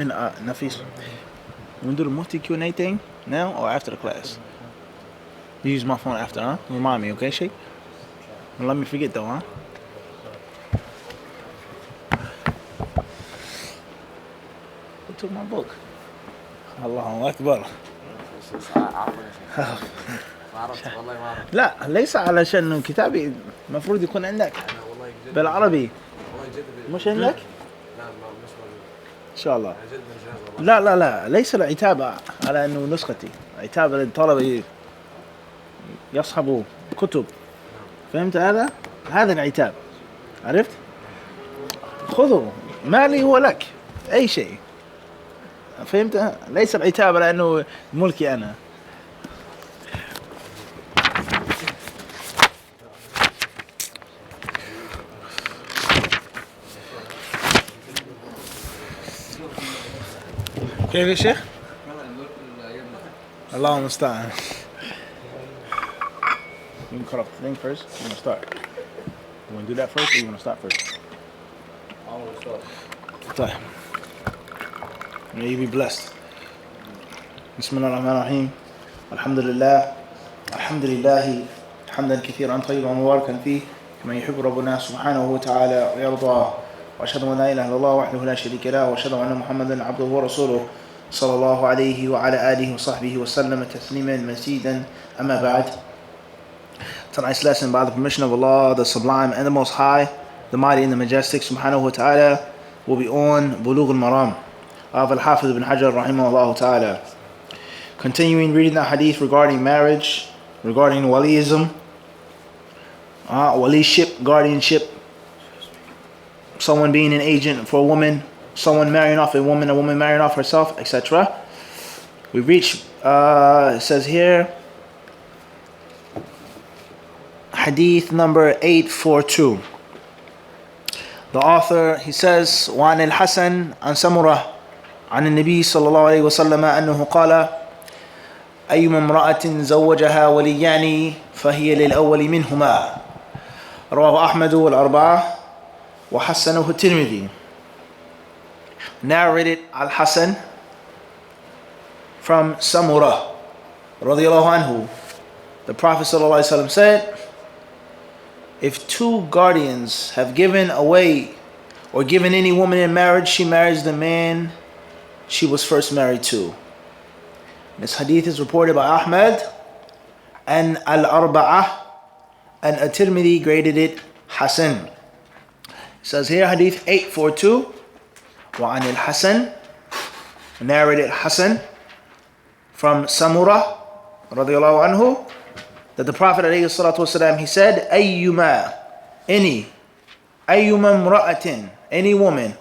And Nafis, you want to do the Mufti Q&A thing now or after the class? You use my phone after, huh? Remind me, okay, Sheikh? Don't let me forget though, huh? Who took my book? Allahu Akbar. لا ليس علشان كتابي المفروض يكون عندك بالعربي مش عندك؟ إن شاء الله. لا ليس العتاب على أنه نسختي، عتاب للطلبة يصحبوا كتب، فهمت هذا؟ هذا العتاب، عرفت؟ خذه، مالي هو لك، أي شيء، فهمت؟ ليس العتاب على أنه ملكي أنا. كيف يا شيخ؟ الله المستعان. You can cut off the thing first. You want to start? You want to do that first, or you want to start first? I want to start. طيب. May you be blessed. بسم الله الرحمن الرحيم. الحمد لله حمدا كثيرا طيبا مباركا فيه كما يحب ربنا سبحانه وتعالى ويرضى، وأشهد أن لا إله إلا الله وحده لا شريك له، وأشهد أن محمدا عبده ورسوله صلى الله عليه وعلى آله وصحبه وسلم تسليما مزيدا. أما بعد. Tonight's lesson, by the permission of Allah, the Sublime and the Most High, the Mighty and the Majestic, subhanahu wa ta'ala, will be on Bulugh al-Maram of al-Hafiz ibn Hajar rahimahullah ta'ala. Continuing reading the hadith regarding marriage, regarding waliism, waliship, guardianship, someone being an agent for a woman, someone marrying off a woman marrying off herself, etc. We reach, it says here, hadith number 842. The author, he says, وعن al-Hassan عن سمرة عن النبي صلى الله عليه وسلم أنه قال أيما امرأة زوجها وليان فهي للأول منهما. رواه أحمد والأربعة وحسنه الترمذي. Narrated al-Hassan from Samurah radiyallahu anhu. The Prophet sallallahu alaihi wasallam said, if two guardians have given away or given any woman in marriage, she marries the man she was first married to. This hadith is reported by Ahmad and al-Arba'ah, and at-Tirmidhi graded it Hasan. It says here, hadith 842, وعن al-Hassan, narrated Hasan from Samurah radiyallahu anhu, that the Prophet ﷺ, he said, ayyuma, ayyuma imra'atin, any woman,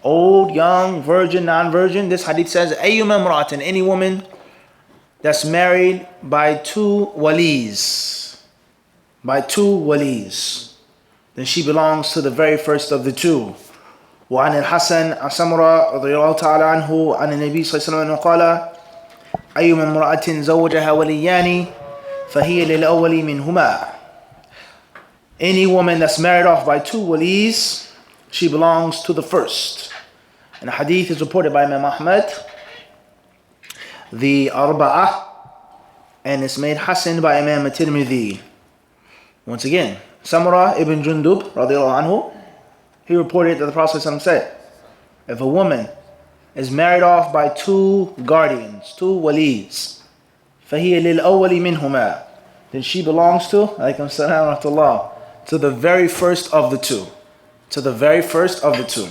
old, young, virgin, non-virgin. This hadith says, ayyuma imra'atin, any woman that's married by two walis, then she belongs to the very first of the two. وعن الحسن عن سمرة رضي الله تعالى عنه عن النبي صلى الله عليه وسلم قال أيما امرأة زوجها وليان فهي للأول منهما. Any woman that's married off by two walis, she belongs to the first. And the hadith is reported by Imam Ahmad, the Arba'ah, and it's made Hasan by Imam at-Tirmidhi. Once again, Samurah ibn Jundub radiallahu anhu, he reported that the Prophet said, if a woman is married off by two guardians, two walis, فَهِيَ لِلْأَوَّلِ مِنْهُمَا, then she belongs to, alaykum salam wa rahmatullah, to the very first of the two. To the very first of the two.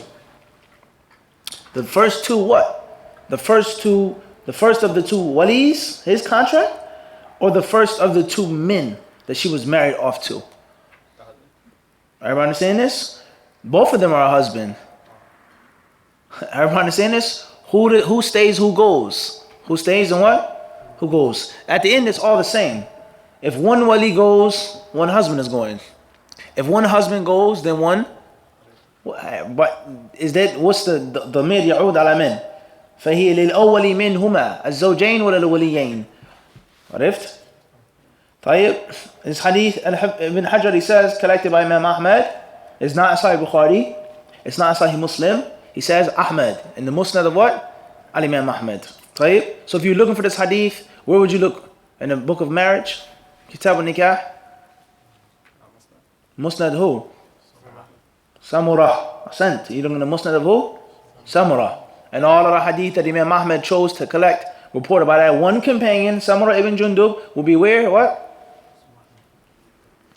The first two what? The first of the two walis, his contract, or the first of the two men that she was married off to? Everybody understand this? Both of them are a husband. Everybody understand this? Who stays, who goes? Who stays and what? Who goes? At the end, it's all the same. If one wali goes, one husband is going. If one husband goes, then one. But is that, what's the ضمير يعود على من? فهي للأول منهما الزوجين ولا الوليين. عرفت؟ طيب, this hadith Ibn Hajar, he says, collected by Imam Ahmad, is not Sahih Bukhari, it's not Sahih Muslim. He says Ahmed in the Musnad of what? Al-Imam Ahmed. طيب. So if you're looking for this hadith, where would you look? In the book of marriage? Kitab al-Nikah? Musnad who? Samurah. Ascent. You're looking at the Musnad of who? Samurah. And all of the hadith that Imam Ahmed chose to collect, reported by that one companion, Samurah ibn Jundub, will be where? What?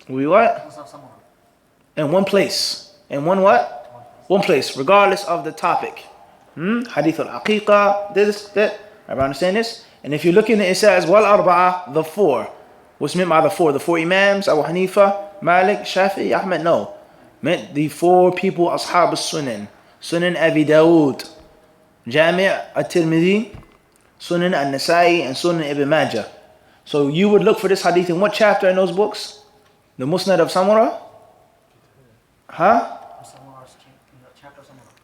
Will be what? In one place. In one what? One place, regardless of the topic. Hadith al-Aqiqah, this, that. Everybody understand this? And if you're looking at it, says, wal arba'ah, the four. What's meant by the four? The four Imams, Abu Hanifa, Malik, Shafi'i, Ahmed? No. Meant the four people, Ashab al-Sunan. Sunan Abi Dawood, Jami' al-Tirmidhi, Sunan al-Nasa'i, and Sunan Ibn Majah. So you would look for this hadith in what chapter in those books? The Musnad of Samurah? Huh?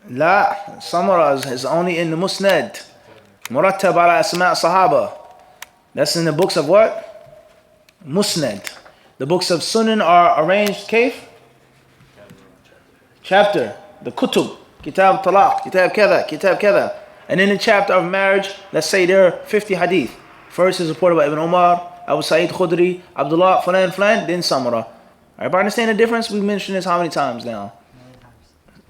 La, Samurah is only in the Musnad. Murattab ala Asma' Sahaba. That's in the books of what? Musnad. The books of Sunan are arranged, Kaif? Chapter. The Kutub. Kitab Talaq. Kitab Kada. Kitab Kada. And in the chapter of marriage, let's say there are 50 hadith. First is reported by Ibn Umar, Abu Sa'id Khudri, Abdullah, Fulan, then Samurah. Everybody understand the difference? We've mentioned this how many times now?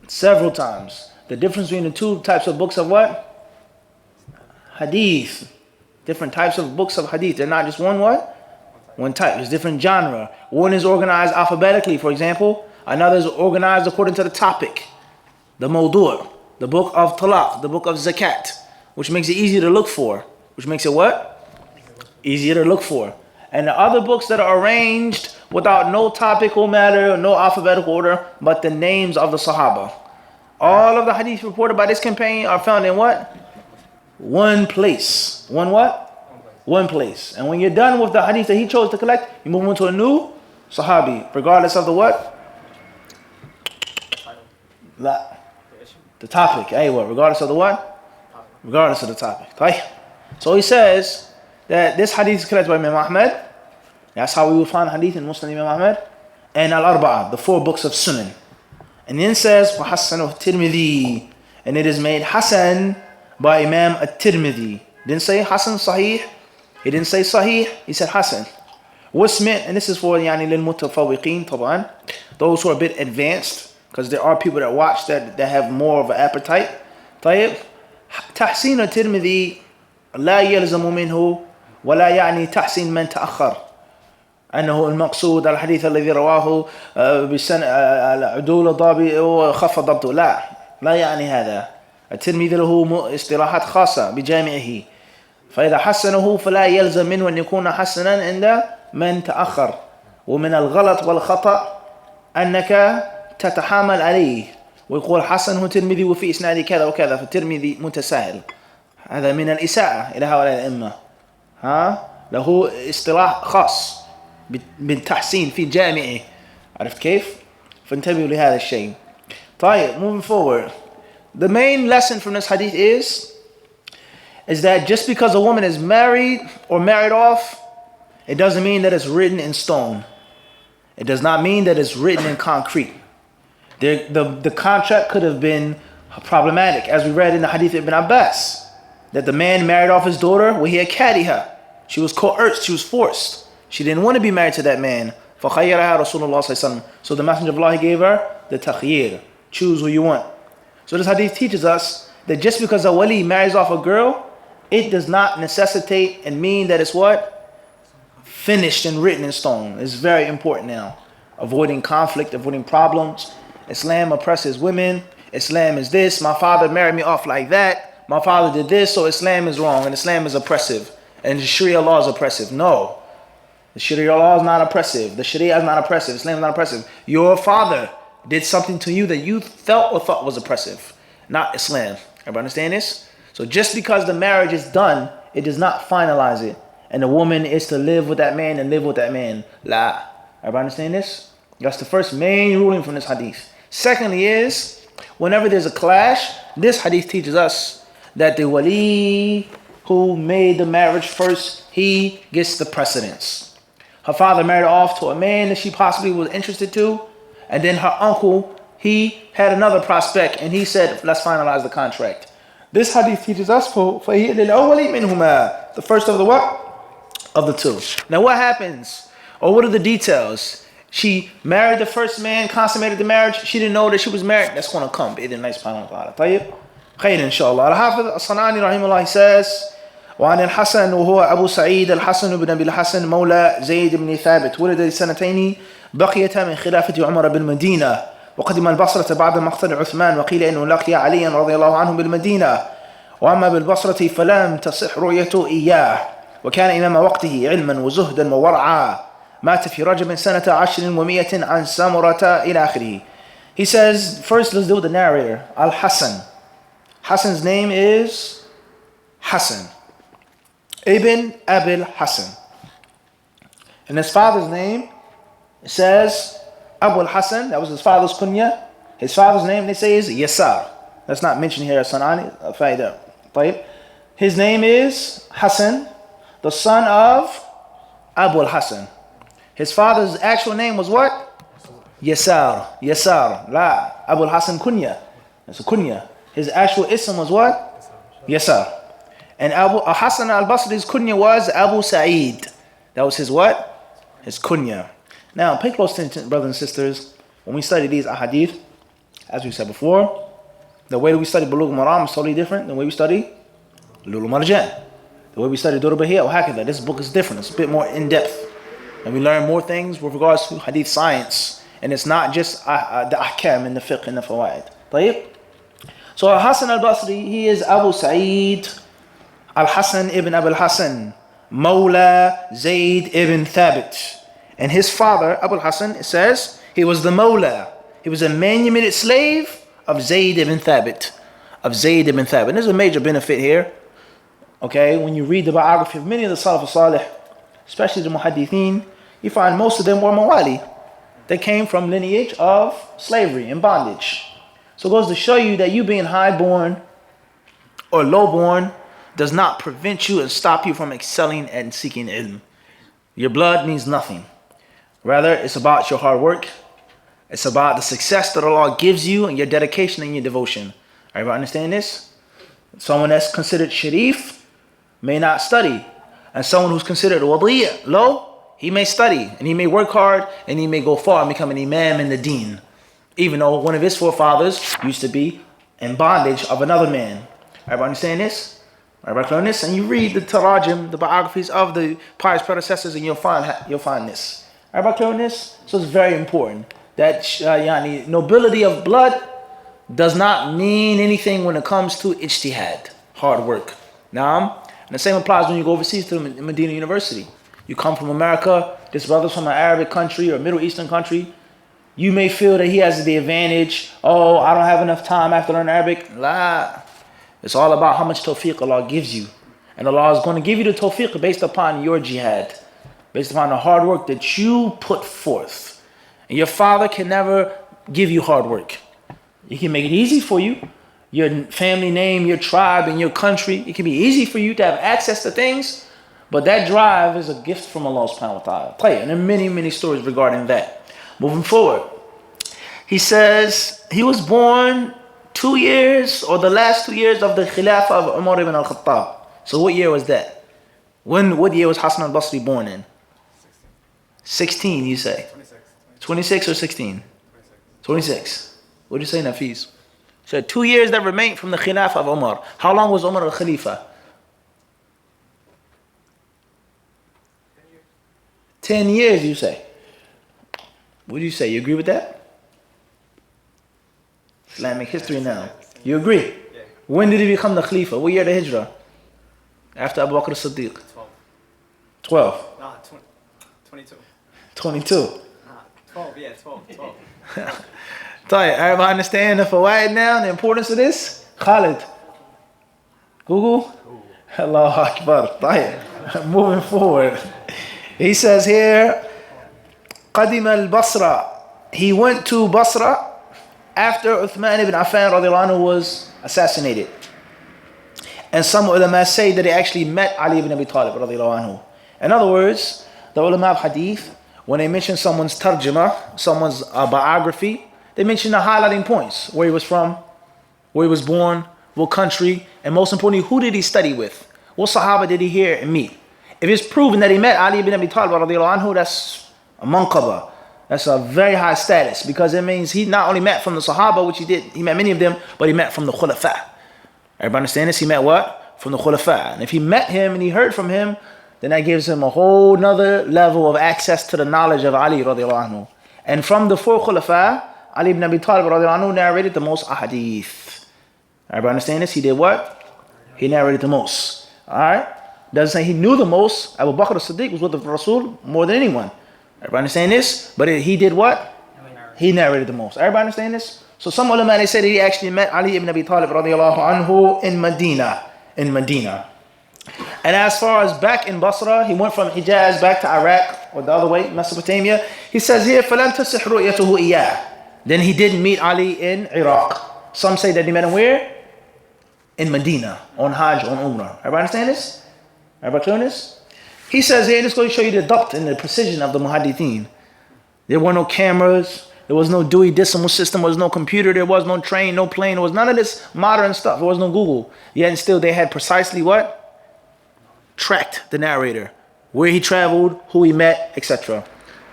Several times. The difference between the two types of books of what? Hadith. Different types of books of hadith. They're not just one what? One type. There's different genre. One is organized alphabetically, for example. Another is organized according to the topic. The Mawdu', the book of Talaq, the book of Zakat, which makes it easier to look for. Which makes it what? Easier to look for. And the other books that are arranged without no topical matter, no alphabetical order, but the names of the Sahaba. All of the hadith reported by this companion are found in what? One place. One what? One place. And when you're done with the hadith that he chose to collect, you move on to a new Sahabi, regardless of the what? The topic. Regardless of the what? Regardless of the topic. So he says that this hadith is collected by Imam Ahmed. That's how we will find hadith in Muslim Imam Ahmed. And al-Arba'ah, the four books of Sunan. And then says, وَحَسَّنُهُ التِّرْمِذِي, and it is made Hasan by Imam al-Tirmidhi. Didn't say Hasan Sahih. He didn't say Sahih. He said Hasan. What's meant, and this is for للمتفوقين طبعا, those who are a bit advanced, because there are people that watch that have more of an appetite. طيب تحسين الترمذي لا يلزم منه ولا يعني تحسين من تأخر. أنه المقصود الحديث الذي رواه بسنة العدول الضابط وخف ضبطه. لا يعني هذا. الترمذي له اصطلاحات خاصة بجامعه، فإذا حسنه فلا يلزم منه أن يكون حسنا عند من تأخر. ومن الغلط والخطأ أنك تتحامل عليه ويقول حسنه الترمذي وفي إسناده كذا وكذا، فالترمذي متساهل. هذا من الإساءة إلى هؤلاء الأئمة. له اصطلاح خاص بالتحسين في جامعه. عرفت كيف؟ فانتبهوا لهذا الشيء. طيب, moving forward. The main lesson from this hadith is that just because a woman is married or married off, it doesn't mean that it's written in stone. It does not mean that it's written in concrete. The contract could have been problematic, as we read in the hadith of Ibn Abbas, that the man married off his daughter where he had kadiha. She was coerced, she was forced. She didn't want to be married to that man. فَخَيَّرَهَا رَسُولُ اللَّهِ صَلَّى. So the Messenger of Allah, he gave her the takhyir. Choose who you want. So this hadith teaches us that just because a wali marries off a girl, it does not necessitate and mean that it's what? Finished and written in stone. It's very important now. Avoiding conflict, avoiding problems. Islam oppresses women. Islam is this. My father married me off like that. My father did this, so Islam is wrong and Islam is oppressive. And the Sharia law is oppressive. No. The Sharia law is not oppressive. The Sharia is not oppressive. Islam is not oppressive. Your father did something to you that you felt or thought was oppressive, not Islam. Everybody understand this? So just because the marriage is done, it does not finalize it. And the woman is to live with that man and live with that man. La. Everybody understand this? That's the first main ruling from this hadith. Secondly is, whenever there's a clash, this hadith teaches us that the wali who made the marriage first, he gets the precedence. Her father married off to a man that she possibly was interested to, and then her uncle he had another prospect and he said, let's finalize the contract. This hadith teaches us the first of the what? Of the two. Now what happens? Or what are the details? She married the first man, consummated the marriage. She didn't know that she was married. That's going to come. بإذن الله سبحانه وتعالى. طيب. خير إن شاء الله. الحافظ الصنعاني رحمه الله says وعن الحسن وهو أبو سعيد الحسن بن أبي الحسن مولى زيد بن ثابت ولد لسنتين بقيتا من خلافة عمر بالمدينة وقدم البصرة بعد مقتل عثمان وقيل إنه لقي عليا رضي الله عنه بالمدينة وأما بالبصرة فلم تصح رؤيته إياه وكان إمام وقته علما وزهدا وورعا مات في رجب سنة 10 عن سمرة إلى آخره. He says, first let's deal with the narrator, al-Hassan. Hassan's name is Hassan ibn Abil Hassan. And his father's name, it says Abu al-Hassan, that was his father's kunya. His father's name, they say, is Yasar. That's not mentioned here as Sanani. His name is Hassan, the son of Abu al-Hassan. His father's actual name was what? Yasar. Yasar. La. Abu al-Hassan kunya. That's a kunya. His actual ism was what? Yasar. And Abu Hassan al-Basri's kunya was Abu Sa'id. That was his what? His kunya. Now, pay close attention, brothers and sisters. When we study these ahadith, as we said before, the way we study Bulugh al-Maram is totally different than the way we study Lulu Marjan. The way we study Durr Bahiyya or Hakada. This book is different. It's a bit more in-depth. And we learn more things with regards to hadith science. And it's not just the ahkam and the fiqh and the fawaid. طيب? So Hassan al-Basri, he is Abu Sa'id al-Hassan ibn Abil Hassan, Mawla Zayd ibn Thabit. And his father, Abu al-Hassan, it says, he was the Mawla. He was a manumitted slave of Zayd ibn Thabit. Of Zayd ibn Thabit. And there's a major benefit here. Okay, when you read the biography of many of the Salaf al-Salih, especially the Muhaddithin, you find most of them were Mawali. They came from lineage of slavery and bondage. So it goes to show you that you being highborn or lowborn does not prevent you and stop you from excelling and seeking ilm. Your blood means nothing. Rather, it's about your hard work. It's about the success that Allah gives you and your dedication and your devotion. Everybody understand this? Someone that's considered sharif may not study. And someone who's considered wadiya, low, he may study and he may work hard and he may go far and become an imam in the deen. Even though one of his forefathers used to be in bondage of another man. Everybody understand this? Everybody clear on this? And you read the tarajim, the biographies of the pious predecessors, and you'll find this. Everybody clear on this? So it's very important that nobility of blood does not mean anything when it comes to ijtihad, hard work. Now, and the same applies when you go overseas to Medina University. You come from America, this brother's from an Arabic country or Middle Eastern country. You may feel that he has the advantage. Oh, I don't have enough time after learning Arabic. La. It's all about how much tawfiq Allah gives you. And Allah is going to give you the tawfiq based upon your jihad, based upon the hard work that you put forth. And your father can never give you hard work. He can make it easy for you. Your family name, your tribe, and your country. It can be easy for you to have access to things. But that drive is a gift from Allah subhanahu wa ta'ala. And there are many, many stories regarding that. Moving forward. He says he was born 2 years or the last 2 years of the Khilafah of Umar ibn al-Khattab. So what year was that? What year was Hassan al-Basri born in? 16, you say? 26 or 16? 26. What did you say, Nafis? So 2 years that remained from the Khilafah of Umar. How long was Umar al-Khalifa? 10 years, you say. What do you say? You agree with that? Islamic history now. You agree? When did he become the Khalifa? What year the Hijrah? After Abu Bakr as-Siddiq? 12. Nah, 22. 22. Nah, 12, yeah, 12. Everybody understand the fawaid now, the importance of this? Khalid. Google? Allahu Akbar. Moving forward. He says here, قدم البصرة. He went to Basra after Uthman ibn Affan radiallahu anhu was assassinated. And some ulama say that he actually met Ali ibn Abi Talib radiallahu anhu. In other words, the ulama of hadith, when they mention someone's tarjama, someone's biography, They mention the highlighting points, where he was from, where he was born, what country, and most importantly, who did he study with? What Sahaba did he hear and meet? If it's proven that he met Ali ibn Abi Talib radiallahu anhu, that's a manqaba. That's a very high status, because it means he not only met from the Sahaba, which he met many of them, but he met from the Khulafa. Everybody understand this? He met what? From the Khulafa. And if he met him and he heard from him, then that gives him a whole nother level of access to the knowledge of Ali radiallahu anhu. And from the four Khulafa, Ali ibn Abi Talib radiallahu anhu narrated the most ahadith. Everybody understand this? He did what? He narrated the most. Alright? Doesn't say he knew the most. Abu Bakr as-Siddiq was with the Rasul more than anyone. Everybody understand this? But he did what? He narrated the most. Everybody understand this? So some ulama, they say that he actually met Ali ibn Abi Talib radiallahu anhu in Medina. And as far as back in Basra, he went from Hijaz back to Iraq, or the other way, Mesopotamia. He says here, فَلَمْ تَصِحْ رُؤْيَتُهُ إِيَّاهُ. Then he didn't meet Ali in Iraq. Some say that he met him where? In Medina, on Hajj, on Umrah. Everybody understand this? Everybody clear on this? He says here, this is going to show you the depth and the precision of the muhaddithin. There were no cameras. There was no Dewey Decimal System. There was no computer. There was no train, no plane. There was none of this modern stuff. There was no Google. Yet and still they had precisely what? Tracked the narrator. Where he traveled, who he met, etc.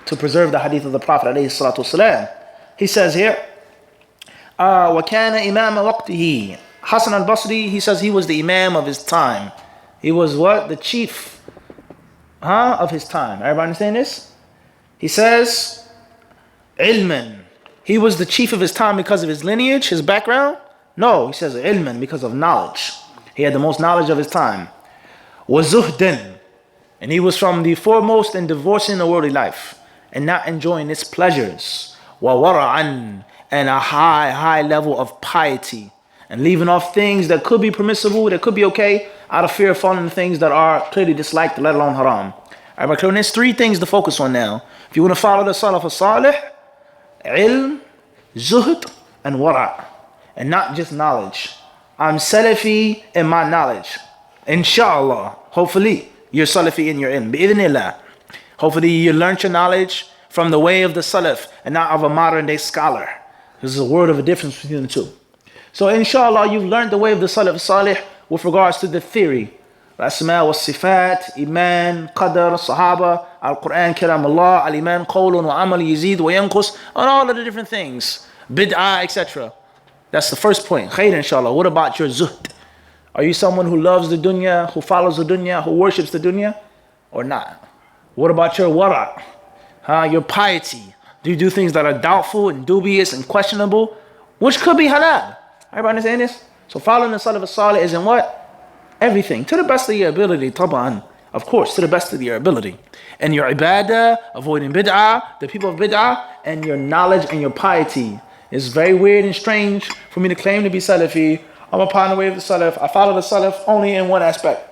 To preserve the hadith of the Prophet alayhi salatu wasalam. He says here, وَكَانَ إِمَامَ وَقْتِهِ. Hassan al-Basri, he says he was the imam of his time. He was what? The chief of his time. Everybody understand this? He says, ilman. He was the chief of his time because of his lineage, his background? No, he says ilman, because of knowledge. He had the most knowledge of his time. وَزُهْدًا. And he was from the foremost in divorcing the worldly life and not enjoying its pleasures. وَوَرَعًا. And a high level of piety. And leaving off things that could be permissible, that could be okay, out of fear of falling into things that are clearly disliked, let alone haram. Alright, clear? There's three things to focus on now. If you want to follow the Salaf al-Salih, ilm, zuhd, and wara'. And not just knowledge. I'm Salafi in my knowledge. Inshallah. Hopefully, you're Salafi in your ilm. Bi-idhnillah. Hopefully, you learned your knowledge from the way of the Salaf and not of a modern day scholar. There's a word of a difference between the two. So inshallah, you've learned the way of the Salaf Salih with regards to the theory. Al-Asma wa Sifat, Iman, Qadar, Sahaba, Al-Quran, Kalam Allah, Al-Iman, Qawlun wa Amal, Yazid wa Yanqus, and all of the different things. Bid'ah, etc. That's the first point. Khair inshallah. What about your zuhd? Are you someone who loves the dunya, who follows the dunya, who worships the dunya? Or not? What about your wara'? Your piety? Do you do things that are doubtful and dubious and questionable? Which could be halal. Everybody understand this? So following the Salaf al-Salih is in what? Everything. To the best of your ability, taban. Of course, to the best of your ability. And your ibadah, avoiding bid'ah, the people of bid'ah, and your knowledge and your piety. It's very weird and strange for me to claim to be Salafi. I'm upon the way of the Salaf. I follow the Salaf only in one aspect.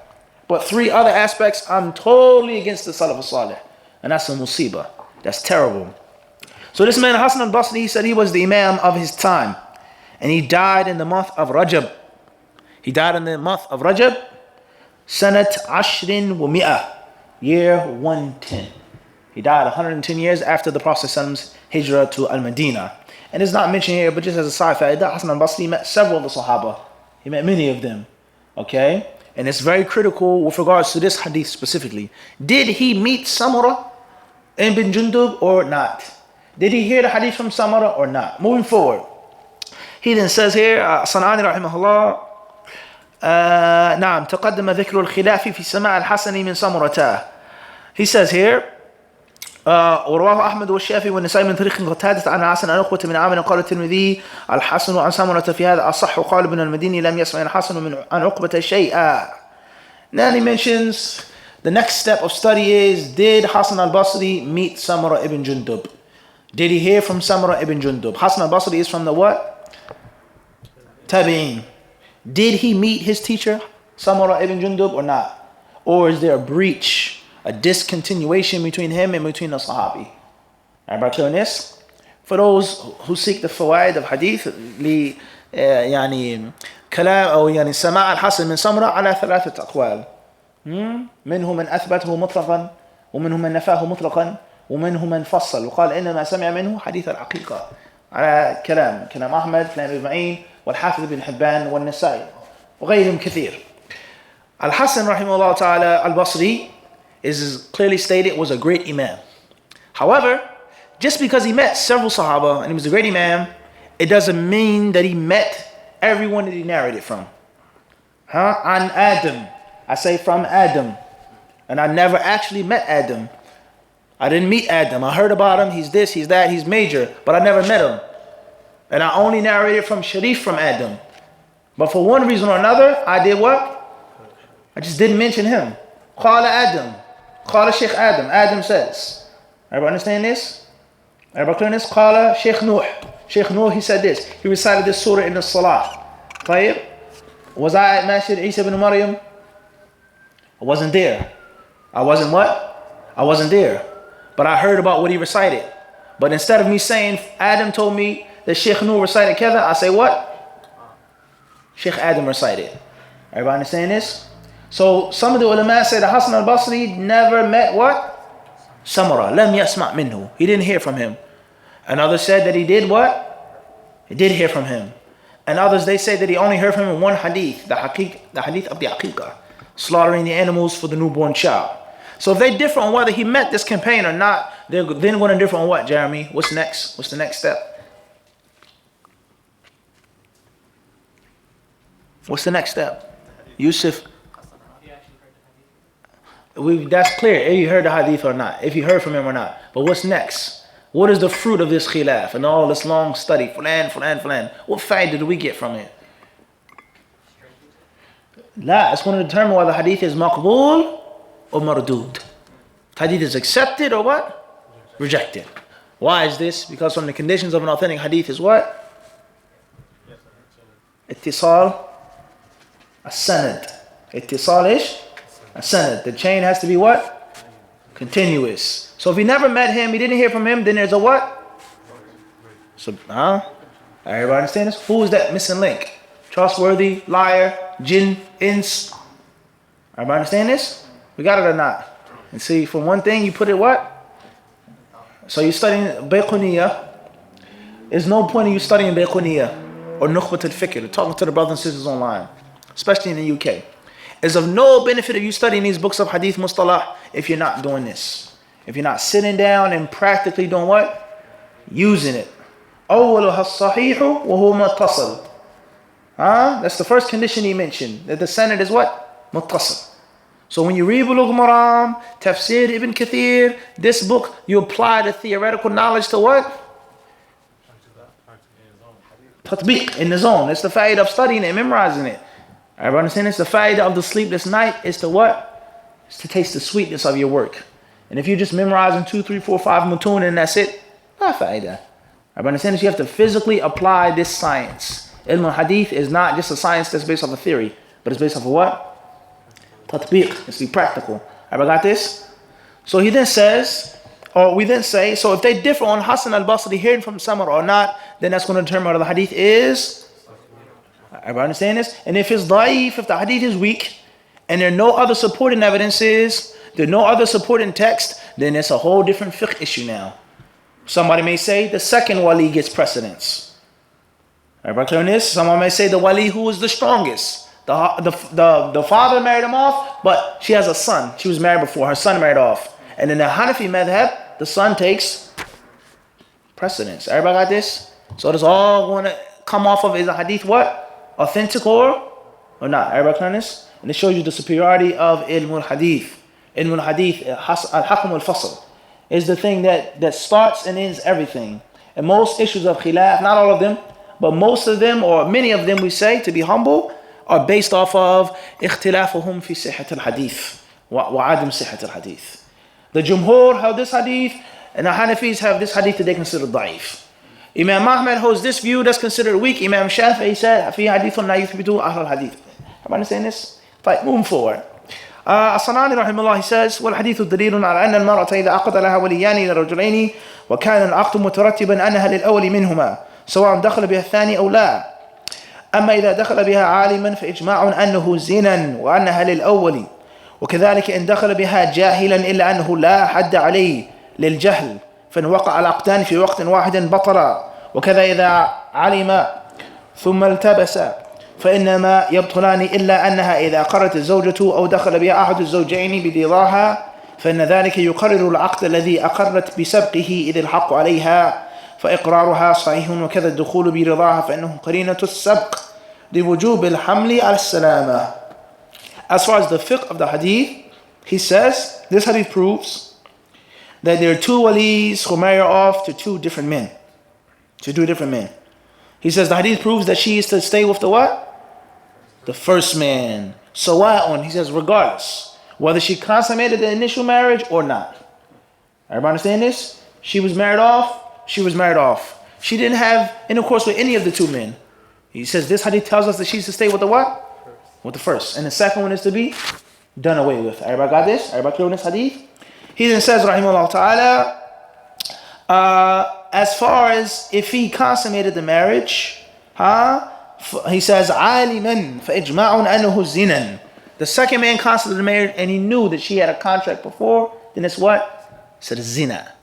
But three other aspects, I'm totally against the Salaf al-Salih. And that's a musibah. That's terrible. So this man, Hassan al-Basri, he said he was the imam of his time. And he died in the month of Rajab. He died in the month of Rajab, Sanat Ashrin wa Mi'ah, year 110. He died 110 years after the Prophet's hijrah to Al-Madinah. And it's not mentioned here, but just as a side fact, Hassan al-Basri met several of the Sahaba. He met many of them. Okay? And it's very critical with regards to this hadith specifically. Did he meet Samurah ibn Jundub or not? Did he hear the hadith from Samurah or not? Moving forward. He then says here, Sanani rahimahullah, نعم تقدم ذكر الخلاف في سماع الحسن من سمرته. He says here, ورواه أحمد والشافعي والنسائي من طريق قتادة عن حسن عن أخوة من عامر قال الترمذي الحسن عن سمرة في هذا أصح قال ابن المديني لم يسمع الحسن عن عقبة شيئا. Then he mentions the next step of study is, did Hassan al-Basri meet Samurah ibn Jundub? Did he hear from Samurah ibn Jundub? Hassan al-Basri is from the what? Tabi'in. Did he meet his teacher, Samurah ibn Jundub, or not? Or is there a breach, a discontinuation between him and between the Sahabi? Everybody clear on this? For those who seek the fawaid of hadith, يعني كلام أو يعني سماع الحسن من سمرة على ثلاثة أقوال. منهم من أثبته مطلقا، ومنهم من نفاه مطلقا، ومنهم من فصل وقال إنما سمع منه حديث الحقيقة. على كلام أحمد كلام ابن معين والحافظ بن حبان والنسائي وغيرهم كثير. Al-Hassan rahimahullah ta'ala al-Basri is clearly stated was a great imam. However, just because he met several Sahaba and he was a great imam, it doesn't mean that he met everyone that he narrated from. An Adam. I say from Adam. And I never actually met Adam. I didn't meet Adam. I heard about him. He's this, he's that, he's major. But I never met him. And I only narrated from Sharif from Adam. But for one reason or another, I did what? I just didn't mention him. Qala Adam. Qala Sheikh Adam. Adam says. Everybody understand this? Everybody clear this? Qala Sheikh Nuh. Sheikh Nuh, he said this. He recited this surah in the Salah. طيب. Was I at Masjid Isa ibn Maryam? I wasn't there. I wasn't what? I wasn't there. But I heard about what he recited. But instead of me saying, Adam told me that Sheikh Nuh recited Keda, I say what? Sheikh Adam recited. Everybody understand this? So some of the ulama say that Hassan al-Basri never met what? Samura. Lam yasma' minhu. He didn't hear from him. And others said that he did what? He did hear from him. And others, they say that he only heard from him one hadith, the hadith of the aqiqah, slaughtering the animals for the newborn child. So if they differ on whether he met this campaign or not, they're then going to differ on what, Jeremy? What's next? What's the next step? What's the next step? Yusuf. That's clear, if he heard the hadith or not, if he heard from him or not. But what's next? What is the fruit of this khilaf and all this long study? Fulan. What faida do we get from it? La, it's going to determine whether hadith is maqbool or mardud. Hadith is accepted or what? Rejected. Why is this? Because from the conditions of an authentic hadith is what? Ittisal as-sanad. Ittisal ish? As-sanad. The chain has to be what? Continuous. So if he never met him, he didn't hear from him, then there's a what? So, everybody understand this? Who is that missing link? Trustworthy, liar, jinn, ins. Everybody understand this? We got it or not? And see, for one thing, you put it what? So you're studying Bayquniyah. There's no point in you studying Bayquniyah or Nukhbat al-Fikr, talking to the brothers and sisters online, especially in the UK. It's of no benefit of you studying these books of Hadith Mustalah if you're not doing this. If you're not sitting down and practically doing what? Using it. أولها الصحيح وهو متصل. That's the first condition he mentioned. That the sanad is what? Muttasil. So when you read Bulugh Maram, Tafsir Ibn Kathir, this book, you apply the theoretical knowledge to what? Tatbiq, in the zone. It's the faida of studying it and memorizing it. Everybody understand this? The faida of the sleepless night is to what? It's to taste the sweetness of your work. And if you're just memorizing 2, 3, 4, 5 mutun and that's it, not faida. Everybody understand this? You have to physically apply this science. Ilm al-Hadith is not just a science that's based off a theory, but it's based off of what? Tatbiq. It's to be practical. Everybody got this? So he then says, or we then say, so if they differ on Hassan al-Basri hearing from Samar or not, then that's going to determine whether the hadith is. Everybody understand this? And if it's da'if, if the hadith is weak, and there are no other supporting evidences, there are no other supporting text, then it's a whole different fiqh issue now. Somebody may say the second wali gets precedence. Everybody clear on this? Someone may say the wali who is the strongest. The father married him off, but she has a son. She was married before. Her son married off. And in the Hanafi madhab, the son takes precedence. Everybody got this? So it's all going to come off of, is a hadith what? Authentic or not? Everybody clear on this? And it shows you the superiority of ilm al-hadith. Ilm al-hadith, al-haqm al-fasl, is the thing that starts and ends everything. And most issues of khilaf, not all of them, but most of them, or many of them, we say, to be humble, are based off of اختلافهم في صحة الحديث وعدم صحة الحديث. The Jumhur have this hadith, and the Hanafis have this hadith that they consider da'if. Imam Ahmad holds this view that's considered weak. Imam Shafi'i said, في حديث لا يثبت أهل الحديث. Am I understanding this? Right, moving forward. الصنعاني رحمه الله, he says, والحديث دليل على أن المرأة إذا عقد لها وليان لرجلين وكان العقد مترتبا أنها للأول منهما سواء دخل بها الثاني أو لا. أما إذا دخل بها عالما فإجماع أنه زنا وأنها للأول، وكذلك إن دخل بها جاهلا إلا أنه لا حد عليه للجهل، فإن وقع العقدان في وقت واحد بطلا، وكذا إذا علم ثم التبس فإنما يبطلان إلا أنها إذا قرت الزوجة أو دخل بها أحد الزوجين برضاها فإن ذلك يقرر العقد الذي أقرت بسبقه إذ الحق عليها فإقرارها صحيح وكذا الدخول برضاها فإنه قرينة السبق لوجوب الحمل على السلامة. As far as the fiqh of the hadith, he says, this hadith proves that there are two walis who marry off to two different men. He says the hadith proves that she is to stay with the what? The first man. Sawa'un, he says, regardless, whether she consummated the initial marriage or not. Everybody understand this? She was married off. She didn't have intercourse with any of the two men. He says this hadith tells us that she's to stay with the what? With the first. And the second one is to be done away with. Everybody got this? Everybody clear on this hadith? He then says, rahimahullah ta'ala, as far as if he consummated the marriage, he says, عَالِمًا فَإِجْمَعٌ أَنَّهُ زِنًا. The second man consummated the marriage and he knew that she had a contract before, then it's what? He said zina.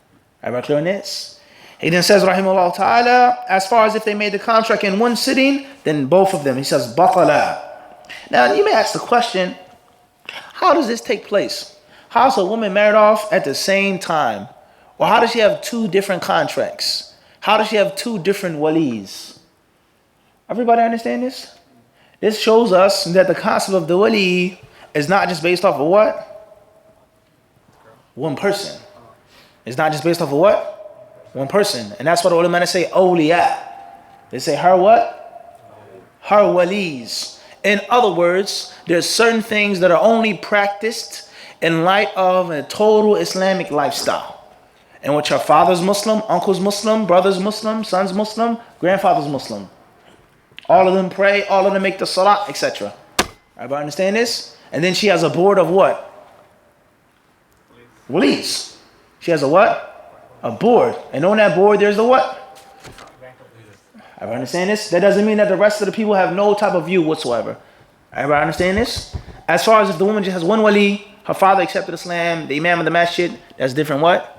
Everybody clear on this? He then says, rahimahullah ta'ala, as far as if they made the contract in one sitting, then both of them, he says, بَطَلَا. Now, you may ask the question, how does this take place? How is a woman married off at the same time? Or how does she have two different contracts? How does she have two different walis? Everybody understand this? This shows us that the concept of the wali is not just based off of what? One person. It's not just based off of what? One person. And that's what the ulama say, awliya. They say her what? Her walis. In other words, there's certain things that are only practiced in light of a total Islamic lifestyle. In which her father's Muslim, uncle's Muslim, brother's Muslim, son's Muslim, grandfather's Muslim. All of them pray, all of them make the salah, etc. Everybody understand this? And then she has a board of what? Walis. She has a what? A board. And on that board, there's the what? Everybody understand this? That doesn't mean that the rest of the people have no type of view whatsoever. Everybody understand this? As far as if the woman just has one wali, her father accepted Islam, the imam of the masjid, that's different what?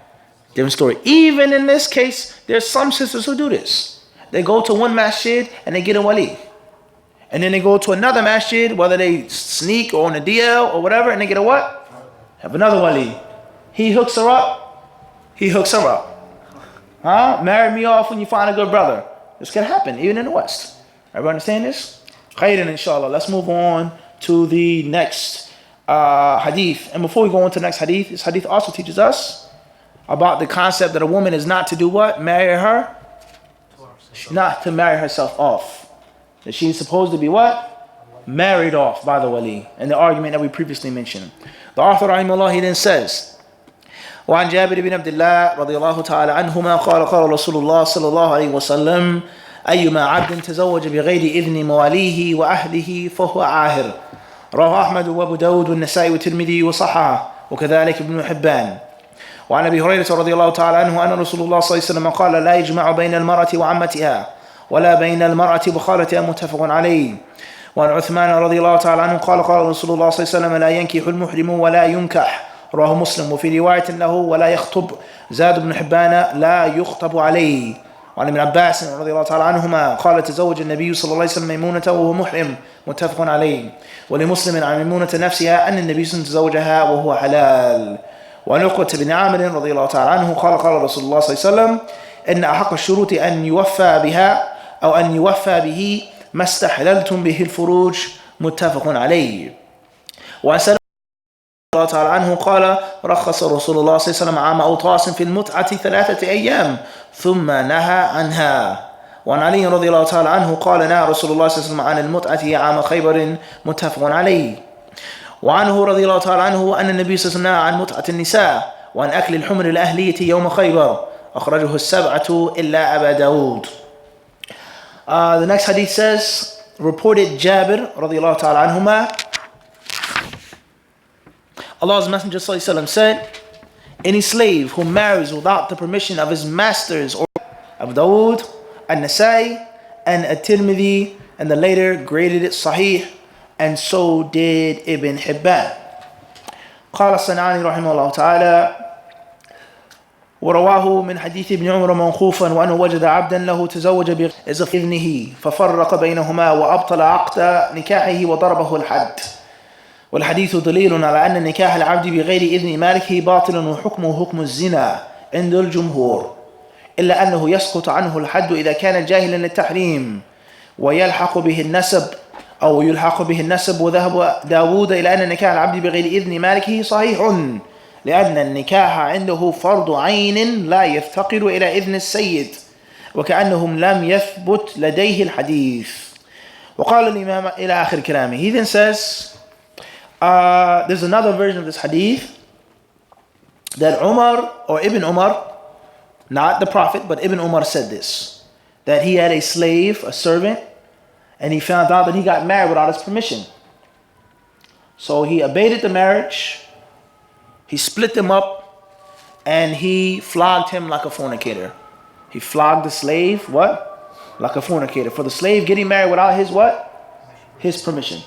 Different story. Even in this case, there's some sisters who do this. They go to one masjid and they get a wali. And then they go to another masjid, whether they sneak or on a DL or whatever, and they get a what? Have another wali. He hooks her up. Marry me off when you find a good brother. This can happen even in the West. Everybody understand this? Khairan, inshallah. Let's move on to the next hadith. And before we go on to the next hadith, this hadith also teaches us about the concept that a woman is not to do what? Marry her? Not to marry herself off. That she's supposed to be what? Married off by the wali. And the argument that we previously mentioned. The author, rahimahullah, he then says, وعن جابر بن عبد الله رضي الله تعالى عنهما قال قال رسول الله صلى الله عليه وسلم أيما عبد تزوج بغير إذن مواليه وأهله فهو عاهر. رواه أحمد وأبو داود والنسائي والترمذي وصححه وكذلك ابن حبان. وعن أبي هريرة رضي الله تعالى عنه أن رسول الله صلى الله عليه وسلم قال لا يجمع بين المرأة وعمتها ولا بين المرأة وخالتها متفق عليه. وعن عثمان رضي الله تعالى عنه قال قال رسول الله صلى الله عليه وسلم لا ينكح المحرم ولا ينكح. رواه مسلم. وفي رواية له ولا يخطب. زاد بن حبان لا يخطب عليه. وعن ابن عباس رضي الله تعالى عنهما قال تزوج النبي صلى الله عليه وسلم ميمونة وهو محرم متفق عليه. ولمسلم عن ميمونة نفسها أن النبي صلى الله عليه وسلم تزوجها وهو حلال. وعن عقبة بن عامر رضي الله تعالى عنه قال قال رسول الله صلى الله عليه وسلم إن أحق الشروط أن يوفى بها أو أن يوفى به ما استحللتم به الفروج متفق عليه. وعن الله تعالى عنه قال رخص رسول الله صلى الله عليه وسلم عام أوطاس في المتعة 3 أيام ثم نهى عنها. وعن علي رضي الله تعالى عنه قال نهى رسول الله صلى الله عليه وسلم عن المتعة عام خيبر متفق عليه. وعنه رضي الله تعالى عنه أن النبي صلى الله عليه وسلم نهى عن متعة النساء وعن أكل الحمر الأهلية يوم خيبر أخرجه السبعة إلا أبا داود. The next hadith says, reported Jabir رضي الله تعالى عنهما, Allah's Messenger ﷺ said, any slave who marries without the permission of his masters or Abu Dawud, An-Nasai, and At-Tirmidhi, and the later graded it Sahih, and so did Ibn Hibban. قال الصنعاني رحمه الله تعالى ورواه من حديث ابن عمر موقوفا وأنه وجد عبدا له تزوج بإذنه ففرق بينهما وأبطل عقد نكاحه وضربه الحد. والحديث دليل على أن نكاح العبد بغير إذن مالكه باطل وحكمه حكم الزنا عند الجمهور، إلا أنه يسقط عنه الحد إذا كان جاهلا للتحريم ويلحق به النسب أو يلحق به النسب. وذهب داود إلى أن نكاح العبد بغير إذن مالكه صحيح، لأن النكاح عنده فرض عين لا يفتقر إلى إذن السيد، وكأنهم لم يثبت لديه الحديث. وقال الإمام إلى آخر كلامه. He then says, there's another version of this hadith that Umar or Ibn Umar, not the Prophet, but Ibn Umar said this, that he had a slave, a servant, and he found out that he got married without his permission. So he abated the marriage, he split them up, and he flogged him like a fornicator. He flogged the slave, what? Like a fornicator. For the slave getting married without his what? His permission.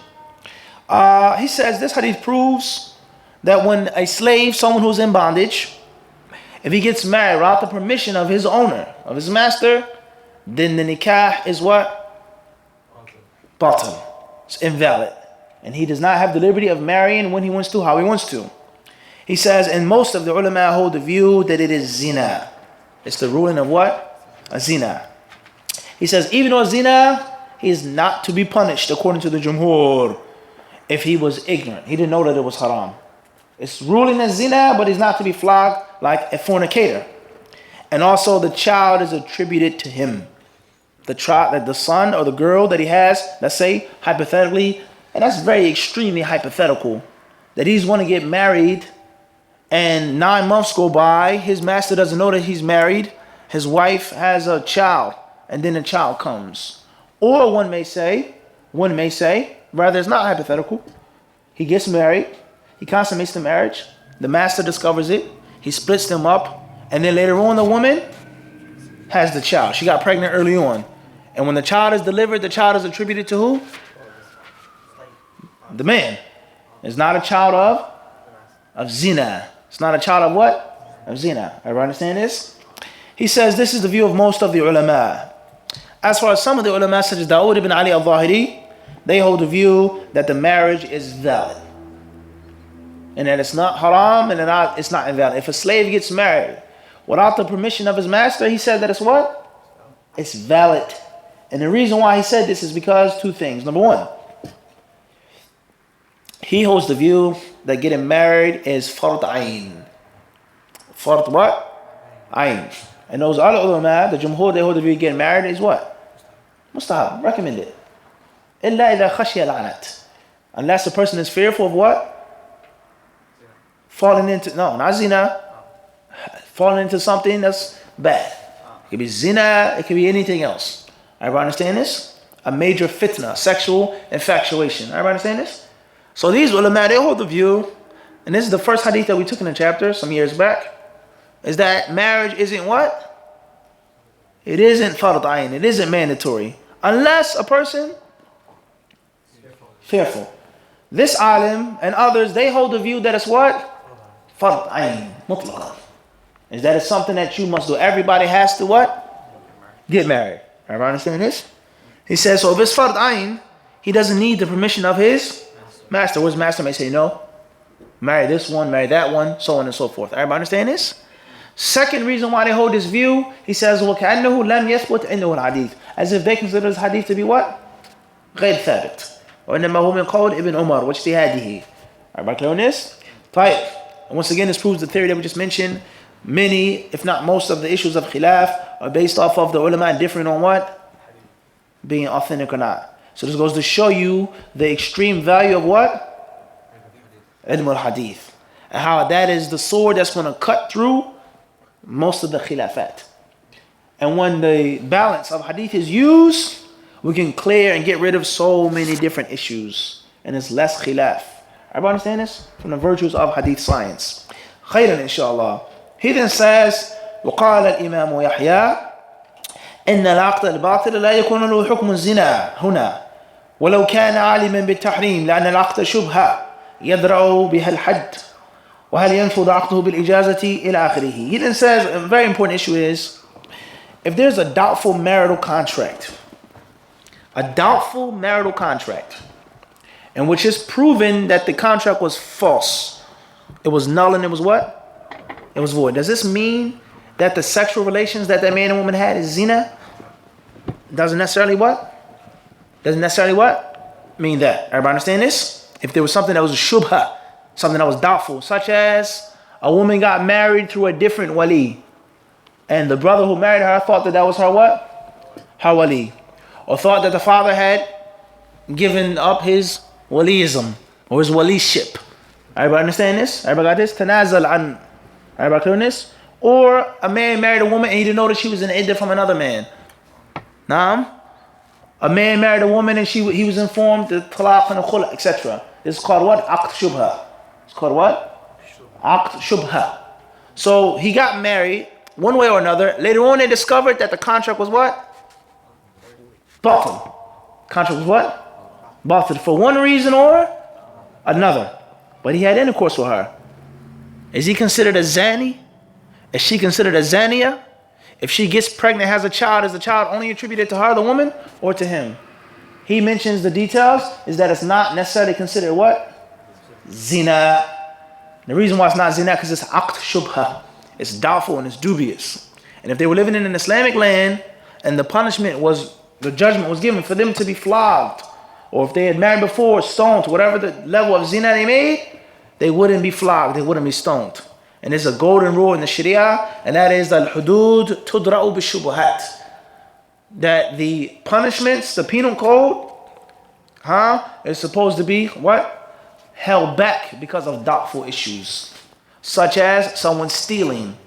He says this hadith proves that when a slave, someone who's in bondage, if he gets married without the permission of his owner, of his master, then the nikah is what? Batil. It's invalid. And he does not have the liberty of marrying when he wants to, how he wants to. He says, and most of the ulama hold the view that it is zina. It's the ruling of what? A zina. He says, even though zina, he is not to be punished according to the jumhur if he was ignorant. He didn't know that it was haram. It's ruling as zina, but he's not to be flogged like a fornicator. And also the child is attributed to him. The child, like the son or the girl that he has, let's say, hypothetically, and that's very extremely hypothetical, that he's going to get married and 9 months go by, his master doesn't know that he's married, his wife has a child, and then a child comes. Or one may say, rather it's not hypothetical, he gets married, he consummates the marriage, the master discovers it, he splits them up, and then later on the woman has the child. She got pregnant early on. And when the child is delivered, the child is attributed to who? The man. It's not a child of zina. It's not a child of what? Of zina. Everybody understand this? He says this is the view of most of the ulama. As far as some of the ulama, such as Dawood ibn Ali al-Zahiri, they hold the view that the marriage is valid. And that it's not haram and it's not invalid. If a slave gets married without the permission of his master, he said that it's what? It's valid. And the reason why he said this is because 2 things. Number 1, he holds the view that getting married is fard ayn. Fard what? Ayn. And those other ulama, the jumhur, they hold the view getting married is what? Mustahab, recommended. Illa idha khashiya al-anat. Unless the person is fearful of what? Falling into, no, not zina. Falling into something that's bad. It could be zina, it could be anything else. Everybody understand this? A major fitna, sexual infatuation. Everybody understand this? So these ulama, they hold the view, and this is the first hadith that we took in the chapter some years back, is that marriage isn't what? It isn't fard ayn, it isn't mandatory. Unless a person fearful. This alim and others, they hold the view that it's what? Fard ayn, mutlaqan. Is that it's something that you must do. Everybody has to what? Get married. Everybody understand this? He says, so if it's fard ayn, he doesn't need the permission of his master. His master may say, no, marry this one, marry that one, so on and so forth. Everybody understand this? Second reason why they hold this view, he says, وَكَأَنَّهُ لَمْ يَثْبُتْ إِنَّهُ الْحَدِيث. As if they consider this hadith to be what? غير ثابت. وإنما هو من قول ابن عمر واجتهاده. Everybody clear on this? Right. And once again, this proves the theory that we just mentioned. Many, if not most, of the issues of khilaf are based off of the ulama differing on what? Being authentic or not. So this goes to show you the extreme value of what? Ilm al-Hadith. And how that is the sword that's going to cut through most of the khilafat. And when the balance of hadith is used, we can clear and get rid of so many different issues. And it's less khilaf. Everybody understand this? From the virtues of hadith science. Khairan inshallah. He then says, وقال الإمام يحيى إن العقد الباطل لا يكون له حكم الزنا هنا ولو كان عالما بالتحريم لأن العقد شبهة يدرأ بها الحد وهل ينفذ عقده بالإجازة إلى آخره. He then says a very important issue is if there's a doubtful marital contract, in which is proven that the contract was false, it was null and it was what? It was void. Does this mean that the sexual relations that man and woman had is zina? Doesn't necessarily what? Doesn't necessarily what? Mean that. Everybody understand this? If there was something that was a shubha, something that was doubtful, such as a woman got married through a different wali, and the brother who married her thought that was her what? Her wali. Or thought that the father had given up his waliism or his waliship. Everybody understand this? Everybody got this? Tanazal an. Everybody clear on this? Or a man married a woman and he didn't know that she was in iddah from another man. Naam? A man married a woman and he was informed the talaq and the khula, etc. This is called what? Aqd shubha. It's called what? Aqd shubha. So he got married one way or another. Later on they discovered that the contract was what? Batil. Contract was what? Batil. For one reason or another. But he had intercourse with her. Is he considered a zani? Is she considered a zaniya? If she gets pregnant, has a child, is the child only attributed to her, the woman, or to him? He mentions the details is that it's not necessarily considered what? Zina. The reason why it's not zina because it's aqd shubha. It's doubtful and it's dubious. And if they were living in an Islamic land and the judgment was given for them to be flogged, or if they had married before, stoned, whatever the level of zina they made, they wouldn't be flogged, they wouldn't be stoned. And there's a golden rule in the Sharia, and that is al-hudud tudra'u bi-shubuhat. That the punishments, the penal code, is supposed to be what? Held back because of doubtful issues. Such as someone stealing,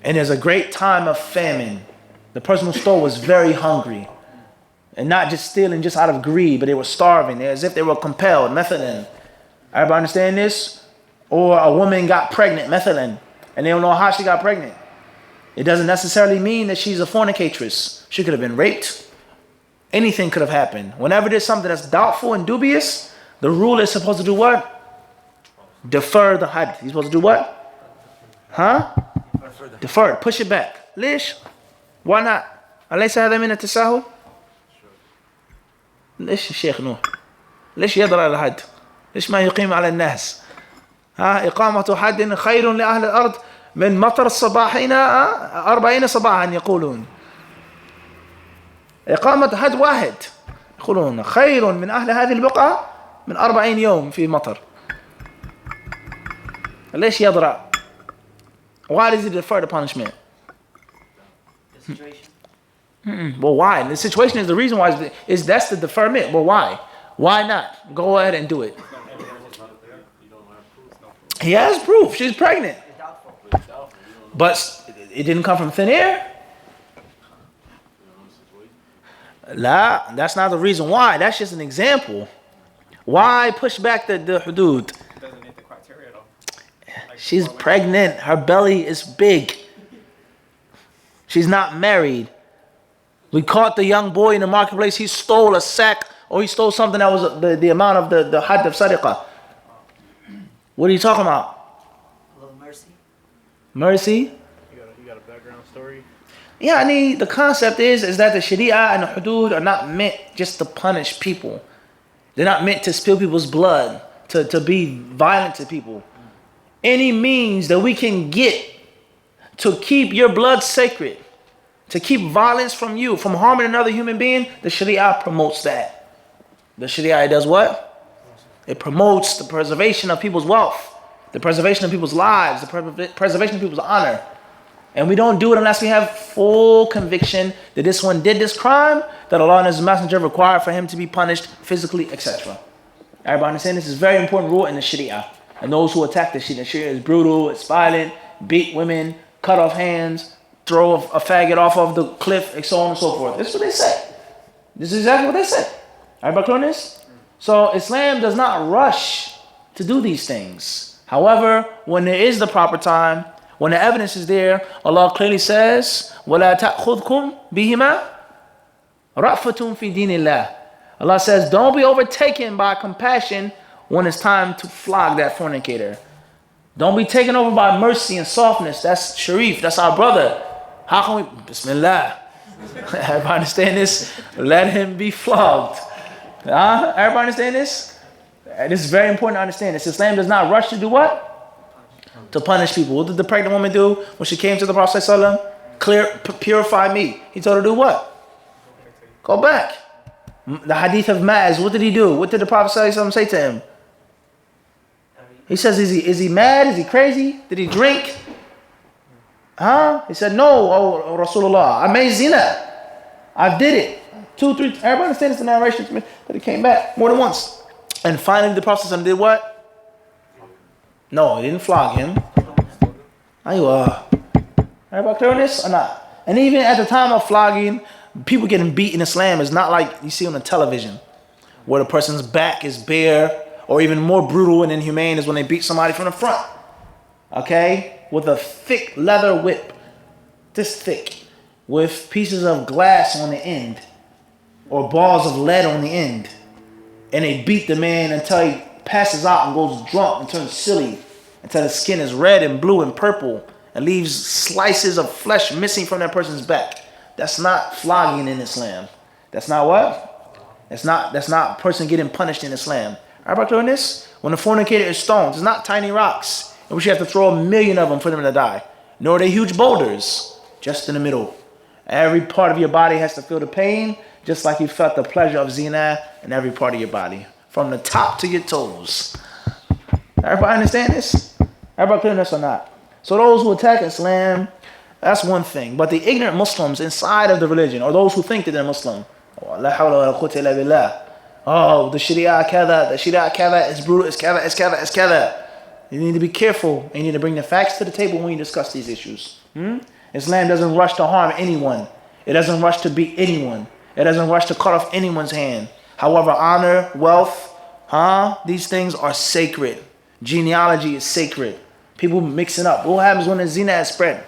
and there's a great time of famine. The person who stole was very hungry. And not just stealing just out of greed, but they were starving, as if they were compelled. Methalan. Everybody understand this? Or a woman got pregnant, methalan, and they don't know how she got pregnant. It doesn't necessarily mean that she's a fornicatress. She could have been raped. Anything could have happened. Whenever there's something that's doubtful and dubious, the rule is supposed to do what? Defer the had. He's supposed to do what? Defer it. Push it back. ليش? Why not? أليس هذا من التساهل؟ ليش الشيخ نوح؟ ليش يضرع الحد؟ ليش ما يقيم على الناس؟ إقامة حد خير لأهل الأرض من مطر الصباحين 40 صباحا يقولون. إقامة حد واحد يقولون خير من أهل هذه البقعة من 40 يوم في مطر. ليش يضرع? Why does he defer the punishment? The situation. Well, why? The situation is the reason why is that's the deferment. Well, why? Why not? Go ahead and do it. He has proof. She's pregnant. But it didn't come from thin air. La, that's not the reason why. That's just an example. Why push back the hudud? It doesn't meet the criteria at all. She's pregnant. Her belly is big. She's not married. We caught the young boy in the marketplace. He stole a sack, or he stole something that was the amount of the had of sadiqah. What are you talking about? A little mercy. Mercy? You got a background story? Yeah, the concept is that the Sharia and the hudud are not meant just to punish people. They're not meant to spill people's blood, to be violent to people. Any means that we can get to keep your blood sacred, to keep violence from you, from harming another human being, the Sharia promotes that. The Sharia does what? It promotes the preservation of people's wealth, the preservation of people's lives, the preservation of people's honor. And we don't do it unless we have full conviction that this one did this crime, that Allah and His Messenger require for him to be punished physically, etc. Everybody understand this is a very important rule in the Sharia. And those who attack the Sharia is brutal, it's violent, beat women, cut off hands, throw a faggot off of the cliff, and so on and so forth. This is what they say. This is exactly what they say. Everybody clear on this? So Islam does not rush to do these things. However, when there is the proper time, when the evidence is there, Allah clearly says, وَلَا تَأْخُذْكُمْ بِهِمَا رَأْفَةٌ فِي دِينِ اللَّهِ. Allah says, don't be overtaken by compassion when it's time to flog that fornicator. Don't be taken over by mercy and softness. That's Sharif. That's our brother. How can we? Bismillah. Everybody understand this? Let him be flogged. Everybody understand this? This is very important to understand this. Islam does not rush to do what? To punish people. What did the pregnant woman do when she came to the Prophet ﷺ? Purify me. He told her to do what? Go back. The hadith of Maz, what did he do? What did the Prophet ﷺ say to him? He says, is he mad? Is he crazy? Did he drink? He said, no, oh Rasulullah, I made zina. I did it. 2, 3, everybody understands the narration that he came back more than once. And finally the Prophet ﷺ did what? No, he didn't flog him. Everybody clear on this or not? And even at the time of flogging, people getting beat in Islam is not like you see on the television, where the person's back is bare, or even more brutal and inhumane is when they beat somebody from the front. Okay? With a thick leather whip, this thick, with pieces of glass on the end, or balls of lead on the end. And they beat the man until he passes out and goes drunk and turns silly, until his skin is red and blue and purple and leaves slices of flesh missing from that person's back. That's not flogging in Islam. That's not what? That's not a person getting punished in Islam. Everybody clear on this? When a fornicator is stoned, it's not tiny rocks in which you have to throw 1,000,000 of them for them to die. Nor are they huge boulders, just in the middle. Every part of your body has to feel the pain, just like you felt the pleasure of zina in every part of your body, from the top to your toes. Everybody understand this? Everybody clear on this or not? So those who attack Islam, that's one thing. But the ignorant Muslims inside of the religion, or those who think that they're Muslim, the Sharia kada is brutal, it's kada. You need to be careful, and you need to bring the facts to the table when you discuss these issues. Islam doesn't rush to harm anyone. It doesn't rush to beat anyone. It doesn't rush to cut off anyone's hand. However, honor, wealth, these things are sacred. Genealogy is sacred. People mixing up. What happens when the zina is spread?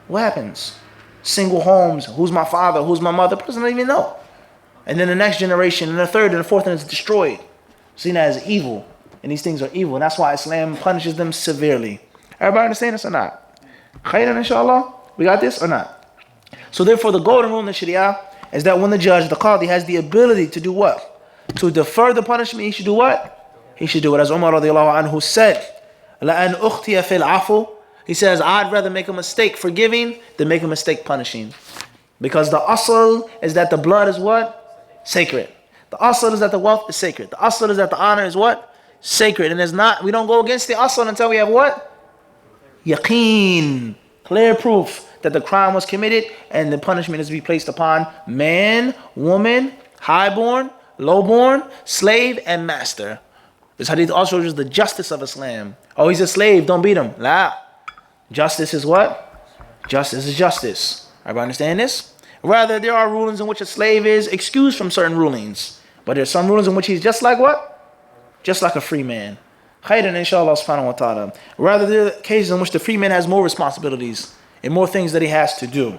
What happens? Single homes. Who's my father? Who's my mother? The person doesn't even know. And then the next generation, and the third, and the fourth, and it's destroyed. Zina is evil. And these things are evil. And that's why Islam punishes them severely. Everybody understand this or not? Khairan, inshallah? We got this or not? So therefore, the golden rule in the Sharia is that when the judge, the qadi, has the ability to do what? To defer the punishment, he should do what? He should do it. As Umar radiallahu anhu said, لَأَنْ أُخْتِيَ فِي الْعَفُوِ. He says, I'd rather make a mistake forgiving than make a mistake punishing. Because the asl is that the blood is what? Sacred. The asl is that the wealth is sacred. The asl is that the honor is what? Sacred. And it's not, we don't go against the asl until we have what? Yaqeen. Clear proof that the crime was committed and the punishment is to be placed upon man, woman, highborn, lowborn, slave, and master. This hadith also shows the justice of Islam. Oh, he's a slave, don't beat him. La. Justice is what? Justice is justice. Everybody understand this? Rather, there are rulings in which a slave is excused from certain rulings. But there's some rulings in which he's just like what? Just like a free man. Khairan, inshallah subhanahu wa ta'ala. Rather, there are cases in which the free man has more responsibilities and more things that he has to do.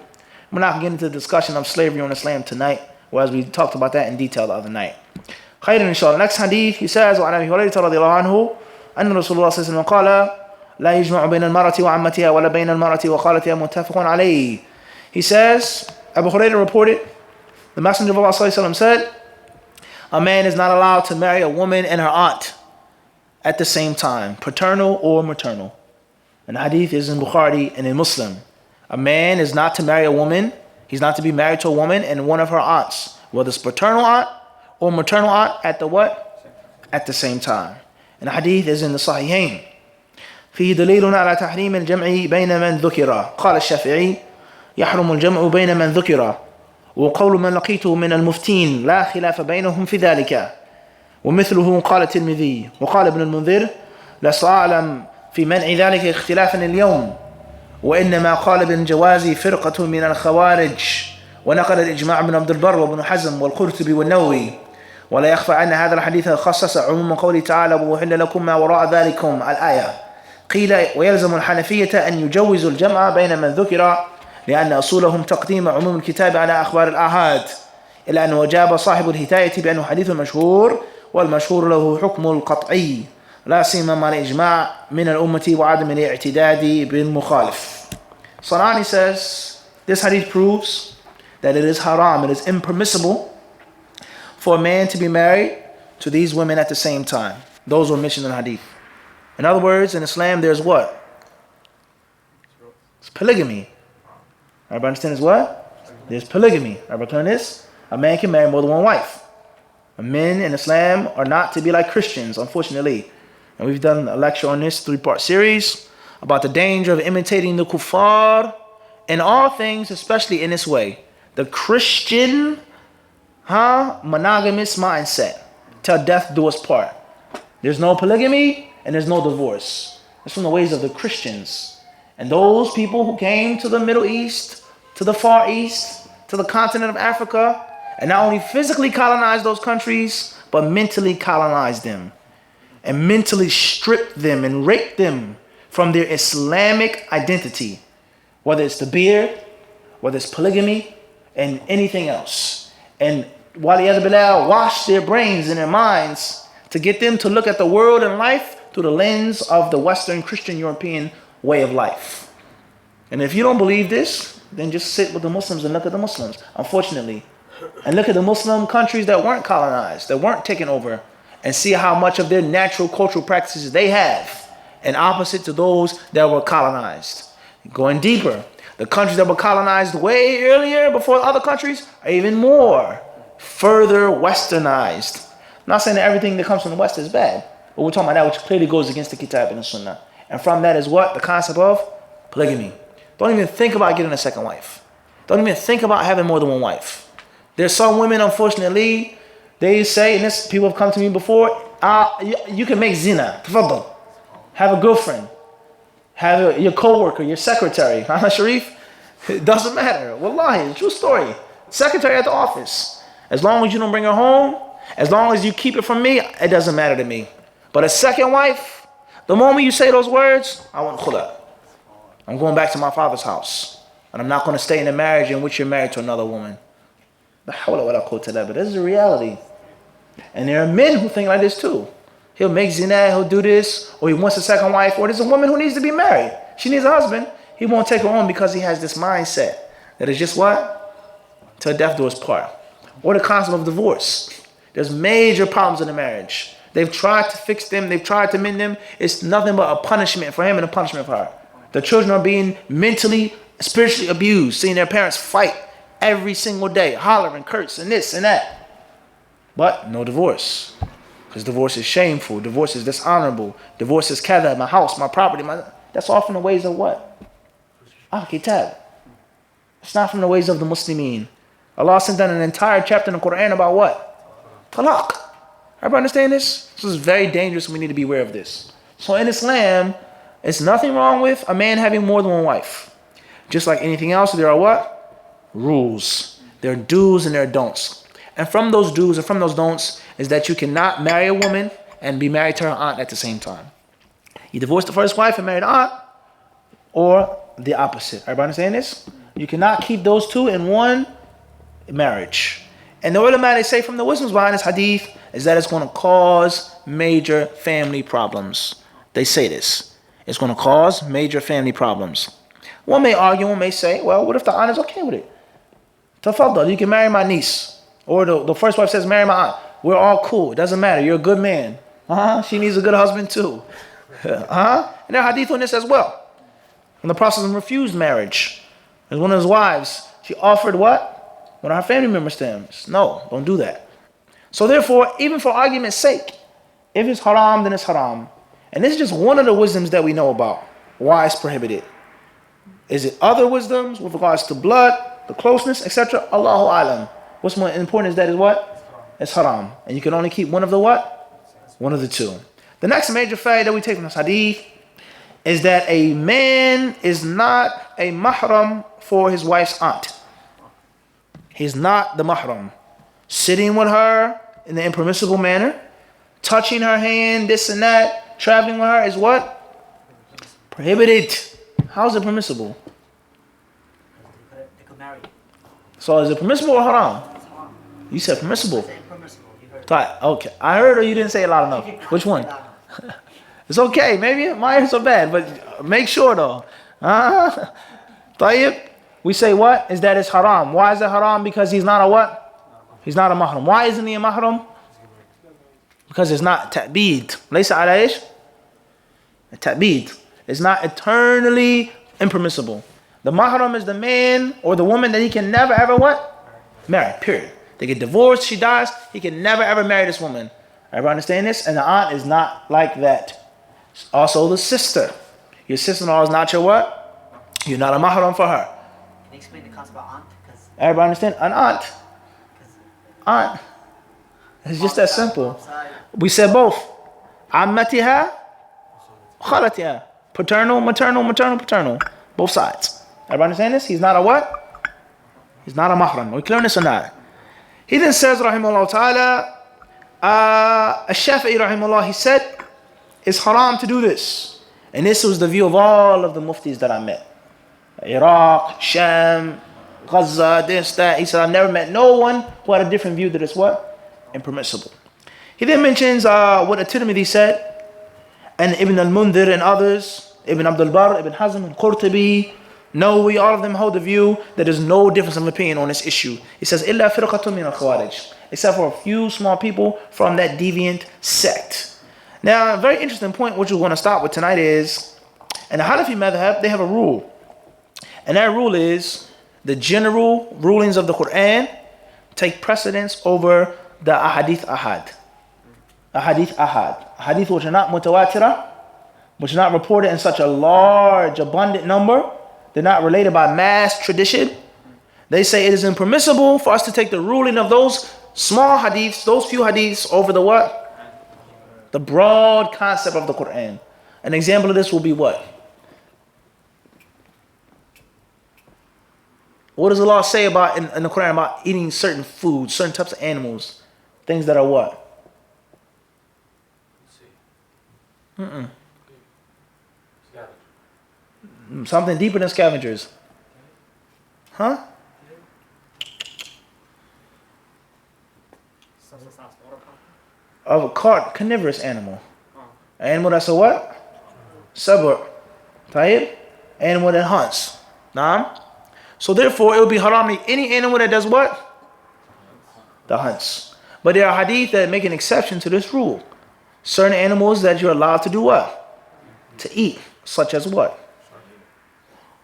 We're not going to get into the discussion of slavery on Islam tonight, whereas we talked about that in detail the other night. Khairan, inshallah. Next hadith, he says, وعن أبي هريرة رضي الله عنه أن رسول الله صلى الله عليه وسلم قال لا يجمع بين المرأة وعمتها ولا بين المرأة وخالتها متفق عليه. He says, Abu Hurairah reported, the Messenger of Allah صلى الله عليه وسلم said, a man is not allowed to marry a woman and her aunt at the same time, paternal or maternal. And the hadith is in Bukhari and in Muslim. A man is not to marry a woman, he's not to be married to a woman and one of her aunts, whether it's paternal aunt or maternal aunt at the what? At the same time. And the hadith is in the Sahihain. فيه دليل على تحريم الجمع بين من ذكر. قال الشافعي يحرم الجمع بين من ذكر وقول من لقيته من المفتين لا خلاف بينهم في ذلك. ومثله قال الترمذي وقال ابن المنذر لست أعلم في منع ذلك اختلافا اليوم وإنما قال ابن جوازي فرقة من الخوارج ونقل الإجماع من عبد البر وابن حزم والقرطبي والنووي. ولا يخفى أن هذا الحديث خصص عموم قوله تعالى وأحل لكم ما وراء ذلكم الآية. قيل ويلزم الحنفية أن يجوزوا الجمع بين من ذكر لأن أصولهم تقديم عموم الكتاب على أخبار الآحاد إلا أنه أجاب صاحب الهداية بأنه حديث مشهور والمشهور له حكم القطعي لا سيما مع الإجماع من الأمة وعدم الاعتداد بالمخالف. Sanani says, this hadith proves that it is haram, it is impermissible for a man to be married to these women at the same time. Those were mentioned in the hadith. In other words, in Islam, there's what? It's polygamy. Everybody understand is what? There's polygamy. Everybody clear on this? A man can marry more than one wife. Men in Islam are not to be like Christians, unfortunately. And we've done a lecture on this 3-part series about the danger of imitating the kuffar in all things, especially in this way. The Christian monogamous mindset. Till death do us part. There's no polygamy and there's no divorce. That's from the ways of the Christians. And those people who came to the Middle East, to the Far East, to the continent of Africa, and not only physically colonized those countries, but mentally colonized them. And mentally stripped them and raped them from their Islamic identity. Whether it's the beard, whether it's polygamy, and anything else. And waliyadhu billah, wash their brains and their minds to get them to look at the world and life through the lens of the Western Christian European way of life. And if you don't believe this, then just sit with the Muslims and look at the Muslims, unfortunately. And look at the Muslim countries that weren't colonized, that weren't taken over, and see how much of their natural cultural practices they have, and opposite to those that were colonized. Going deeper, the countries that were colonized way earlier before other countries are even more further westernized. I'm not saying that everything that comes from the West is bad, but we're talking about that which clearly goes against the Kitab and the Sunnah. And from that is what? The concept of polygamy. Don't even think about getting a second wife. Don't even think about having more than one wife. There's some women, unfortunately, they say, and this people have come to me before, you can make zina. Tafaddal. Have a girlfriend. Have your co-worker, your secretary. Sharif, it doesn't matter. Wallahi, it's a true story. Secretary at the office. As long as you don't bring her home, as long as you keep it from me, it doesn't matter to me. But a second wife, the moment you say those words, I want khula. I'm going back to my father's house. And I'm not going to stay in a marriage in which you're married to another woman. But this is a reality. And there are men who think like this too. He'll make zina, he'll do this, or he wants a second wife, or there's a woman who needs to be married. She needs a husband. He won't take her on because he has this mindset that is just what? Till death do us part. Or the concept of divorce. There's major problems in the marriage. They've tried to fix them, they've tried to mend them. It's nothing but a punishment for him and a punishment for her. The children are being mentally, spiritually abused, seeing their parents fight every single day, hollering, curse, and this and that. But no divorce. Because divorce is shameful. Divorce is dishonorable. Divorce is kada, my house, my property. That's all from the ways of what? Kitab. It's not from the ways of the Muslimin. Allah sent down an entire chapter in the Quran about what? Talaq. Everybody understand this? This is very dangerous and we need to be aware of this. So in Islam, it's nothing wrong with a man having more than one wife. Just like anything else, there are what? Rules. There are do's and there are don'ts. And from those do's and from those don'ts is that you cannot marry a woman and be married to her aunt at the same time. You divorce the first wife and marry the aunt, or the opposite. Everybody understand this? You cannot keep those two in one marriage. And the ulama, they say from the wisdoms behind this hadith is that it's going to cause major family problems. They say this. It's going to cause major family problems. One may argue, one may say, well, what if the aunt is okay with it? Tafaddal, you can marry my niece. Or the first wife says, marry my aunt. We're all cool. It doesn't matter. You're a good man. She needs a good husband too. And there are hadith on this as well. When the Prophet refused marriage, as one of his wives, she offered what? One of her family members to him. No, don't do that. So therefore, even for argument's sake, if it's haram, then it's haram. And this is just one of the wisdoms that we know about. Why it's prohibited. Is it other wisdoms with regards to blood, the closeness, etc.? Allahu alam. What's more important is that is what? It's haram. And you can only keep one of the what? One of the two. The next major fact that we take from this hadith is that a man is not a mahram for his wife's aunt. He's not the mahram. Sitting with her in the impermissible manner, touching her hand, this and that, traveling with her is what? Prohibited. How is it permissible? They could marry. So is it permissible or haram? It's haram. You said permissible. I said permissible. You heard. Okay. I heard or you didn't say it loud enough. Which one? It's okay. Maybe my ears are bad, but make sure though. طيب. We say what? Is that it's haram. Why is it haram? Because he's not a what? He's not a mahram. Why isn't he a mahram? Because it's not ta'bid. ليس على إيش؟ Ta'bid. It's not eternally impermissible. The mahram is the man or the woman that he can never ever what? Marry. Period. They get divorced, she dies, he can never ever marry this woman. Everybody understand this? And the aunt is not like that. Also the sister. Your sister-in-law is not your what? You're not a mahram for her. Can you explain the concept of aunt? Everybody understand? An aunt. Aunt. It's just that simple. We said both. Ammatiha, khalatiha. Paternal, maternal, maternal, paternal. Both sides. Everybody understand this? He's not a what? He's not a mahram. Are we clear on this or not? He then says, rahimahullah ta'ala, Al-Shafi'i rahimahullah, he said, it's haram to do this. And this was the view of all of the muftis that I met. Iraq, Sham, Gaza, this, that. He said, I've never met no one who had a different view that it's what? Impermissible. He then mentions what at-Tirmidhi said, and Ibn al-Mundhir and others, Ibn Abdul Barr, Ibn Hazm, and Qurtubi, Nawawi, all of them hold the view that there's no difference of opinion on this issue. He says, إِلَّا فِرْقَةٌ مِنَ الْخَوَارِجِ, except for a few small people from that deviant sect. Now, a very interesting point which we want to start with tonight is, in the Hanafi madhab, they have a rule. And that rule is, the general rulings of the Quran take precedence over the ahadith ahad. Ahadith ahad. Ahadith which are not mutawatira, which are not reported in such a large, abundant number. They're not related by mass tradition. They say it is impermissible for us to take the ruling of those small hadiths, those few hadiths, over the what? The broad concept of the Quran. An example of this will be what? What does Allah say about in the Quran about eating certain foods, certain types of animals? Things that are what? Something deeper than scavengers. Huh? Of a carnivorous animal. Animal that's a what? Sabr. Tayyib? Animal that hunts. Naam? So therefore, it will be haram to eat any animal that does what? The hunts. But there are hadith that make an exception to this rule. Certain animals that you're allowed to do what? To eat. Such as what?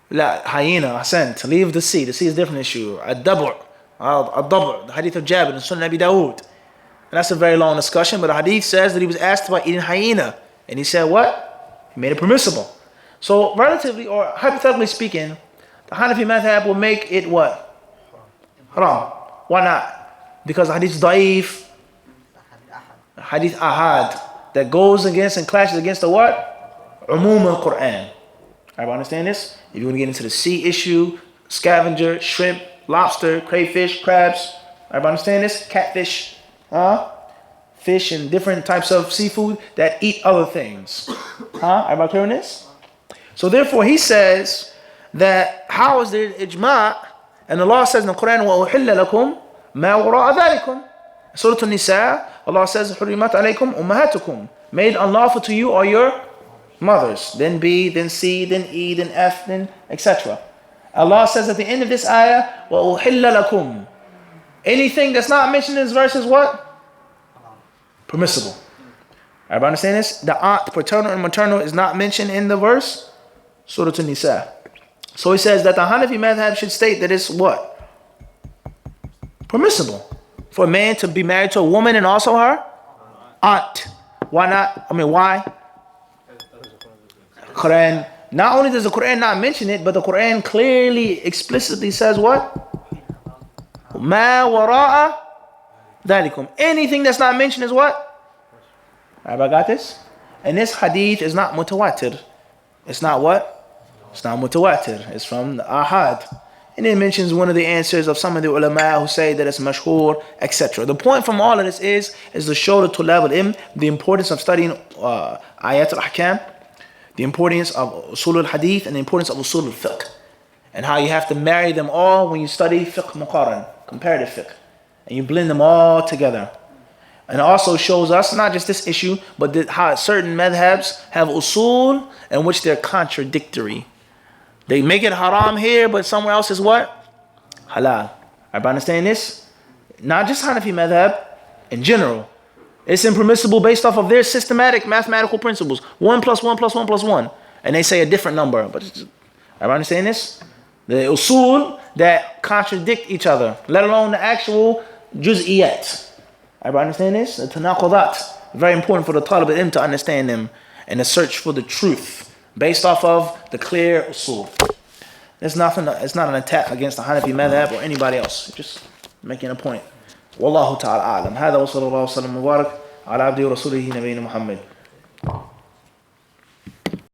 La hyena, Hassan, to leave the sea. The sea is a different issue. Ad-dabr, the hadith of Jabir and Sunan Abi Dawood. And that's a very long discussion, but the hadith says that he was asked about eating hyena. And he said what? He made it permissible. So relatively or hypothetically speaking, the Hanafi madhab will make it what? Haram. Why not? Because the hadith is da'if. Hadith ahad. That goes against and clashes against the what? Umum al-Quran. Everybody understand this? If you want to get into the sea issue, scavenger, shrimp, lobster, crayfish, crabs. Everybody understand this? Catfish. Fish and different types of seafood that eat other things. Everybody clear on this? So therefore he says that how is there ijma'? And Allah says in the Quran, وَأُحِلَّ لَكُمْ مَا وَرَاءَ ذَلِكُمْ. Surah An-Nisa, Allah says, حُرِّمَتْ عَلَيْكُمْ أُمَّهَاتُكُمْ. Made unlawful to you are your mothers. Then B, then C, then E, then F, then etc. Allah says at the end of this ayah, وَأُحِلَّ لَكُمْ. Anything that's not mentioned in this verse is what? Permissible. Everybody understand this? The aunt, paternal and maternal is not mentioned in the verse. Surah An-Nisa. So he says that the Hanafi madhab should state that it's what? Permissible. For a man to be married to a woman and also her aunt. Why not? Why? Quran. Not only does the Quran not mention it, but the Quran clearly, explicitly says what? Ma wara'a dhalikum. Anything that's not mentioned is what? Everybody got this? And this hadith is not mutawatir. It's not what? It's not mutawatir. It's from the ahad. And it mentions one of the answers of some of the ulama who say that it's mashhur, etc. The point from all of this is to show the tulab al-ilm the importance of studying ayat al-ahkam, the importance of usul al-hadith, and the importance of usul al-fiqh, and how you have to marry them all when you study fiqh muqaran, comparative fiqh, and you blend them all together. And it also shows us not just this issue, but how certain madhabs have usul in which they're contradictory. They make it haram here, but somewhere else is what? Halal. Everybody understand this? Not just Hanafi madhab, in general. It's impermissible based off of their systematic mathematical principles. 1 plus 1 plus 1 plus 1. And they say a different number. But everybody understand this? The usul that contradict each other, let alone the actual juz'iyat. Everybody understand this? The tanaqudat. Very important for the talib al-ilm to understand them and to search for the truth based off of the clear usul. It's not an attack against the Hanafi madhab or anybody else. Just making a point. Wallahu ta'ala a'lam. هذا وصلى الله وسلم وبارك على عبده ورسوله نبينا محمد.